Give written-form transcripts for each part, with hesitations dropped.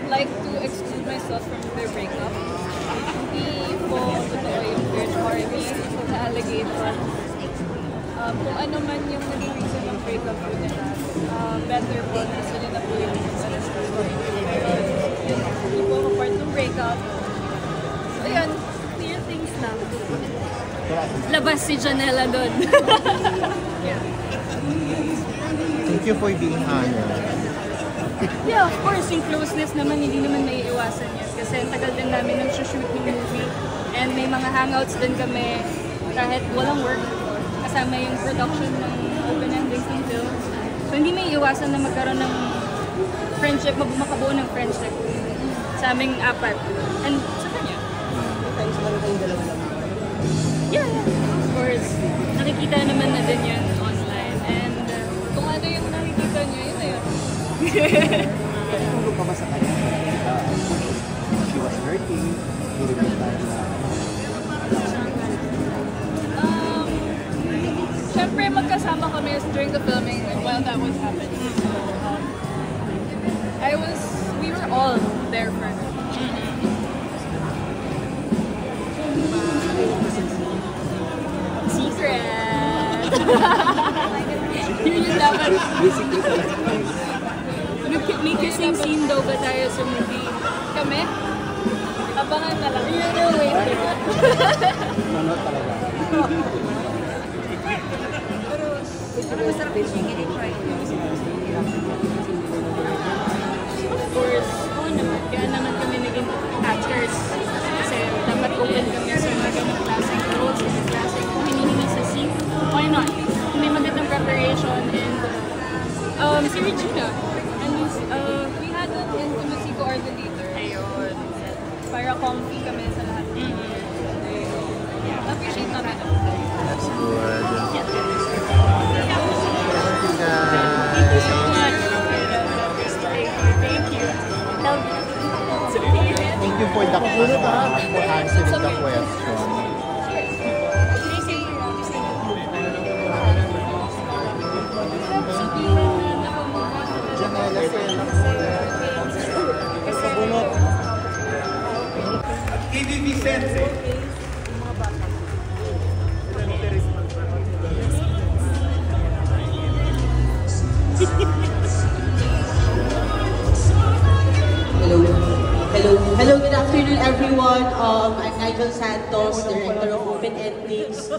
like to exclude myself from their breakup. Hindi po totoo yung third party na alligator. Kung ano man yung naging reason ng breakup po nila, better po na sila na po yung alas ko. Pero yun, hindi po ako part ng breakup. So yun, clear things lang. Labas si Janela doon. Yeah. Thank you for being honest. Yeah, of course, yung closeness naman, hindi naman may iwasan yan. Kasi ang tagal din namin nang shoot ng movie. And may mga hangouts din kami kahit walang work. Kasama yung production ng open endings ng film. So hindi may iwasan na magkaroon ng friendship, makabuo ng friendship sa aming apat. And sa kanya. Friends ba kayong dalawa lang? Yeah, of course. Nakikita naman na din yun online. And Kung ano yung nakikita niyo, yun na yun. Tulog ka ba sa kanya? She was hurting. Tulog ka tayo na. Siyempre, magkasama kami during the filming and while that was happening. So, we were all there for her. secret! Yun yung dapat. May kissing scene daw ba tayo sa movie? Kami, abangan na lang. Yun yung wait. Manood talaga. Pero masarap yung chicken and fried. Of course, oo naman. Kaya naman kami naging actors. Kasi dapat open kami sa mga ganang klaseng roles, sa klaseng kung hinihingi sa scene. Why not? May magandang preparation and si Regina. And We had an intimacy coordinator. ayun. Para comfy kami sa lahat. Appreciate namin. That's good. Yeah. Thank you, guys. Thank you so much. Thank you. Love you. Thank you for answering the question. Janela, Sabunot. KD Vicente. Hello, good afternoon everyone. I'm Nigel Santos, Director of Open Endings.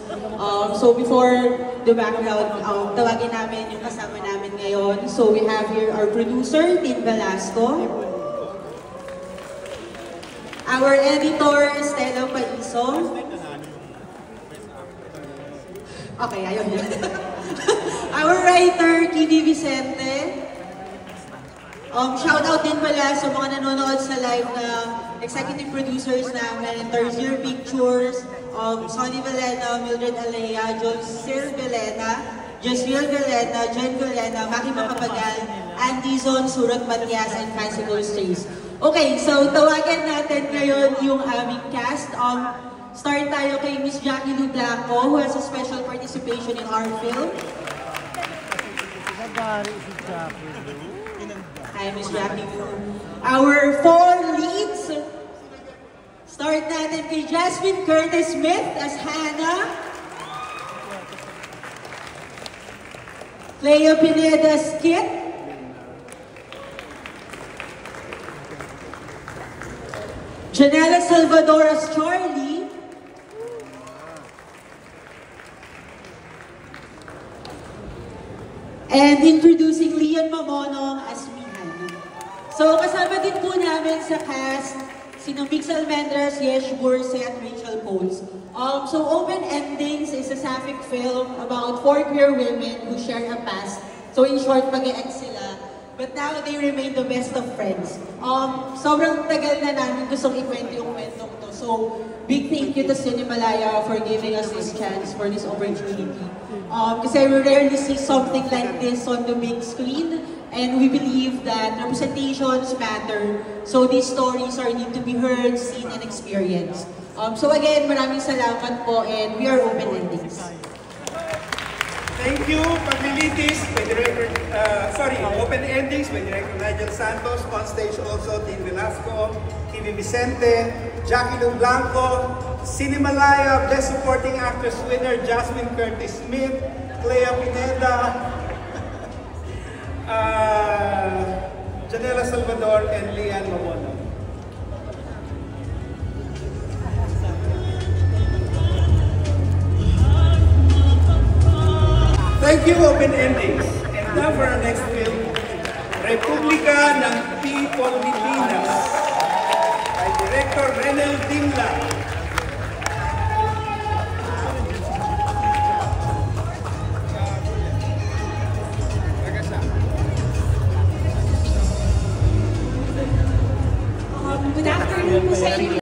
So before the background, tawagin namin yung kasama namin ngayon. So we have here our producer, Tin Velasco. Our editor, Stella Paiso. Okay, ayun yun. Our writer, Kini Vicente. Shout out din pala sa mga nanonood sa live na executive producers namin, Terzier Pictures, Sonny Villena, Mildred Alea, Josel Villena, Josiel Villena, Jen Villena, Maki Makapagal, Andy Zon, Surat Matias, and Fancy Strays. Okay, so tawagan natin ngayon yung aming cast. Start tayo kay Miss Jackie Lu Blanco, who has a special participation in our film. Hi, Miss Jackie. Our 4 leads. Start natin kay Jasmine Curtis Smith as Hannah. Cleo Pineda as Kit. Janela Salvador as Charlie. And introducing Leon Mamonong as Mihan. So kasama din po namin sa cast sino Mix Almendras, Yesh Burse at Rachel Coles. So Open Endings is a sapphic film about 4 queer women who share a past. So in short, mag-e-ex sila. But now they remain the best of friends. Sobrang tagal na namin gustong ikwento yung kwentong to. So big thank you to Cinemalaya for giving us this chance, for this opportunity. Kasi we rarely see something like this on the big screen, and we believe that representations matter. So these stories are need to be heard, seen, and experienced. So again, maraming salamat po, and we are Open Endings. Thank you, Paglilitis, by Director, Open Endings by Director Nigel Santos. On stage also, Dean Velasco, TV Vicente, Jackie Lu Blanco, Cinemalaya, Best Supporting Actress winner, Jasmine Curtis Smith, Clea Pineda, Janela Salvador, and Lian Mamono. Thank you, Open Endings. And now for our next film, Republika ng People Pilipinas by Director Renel Dimla.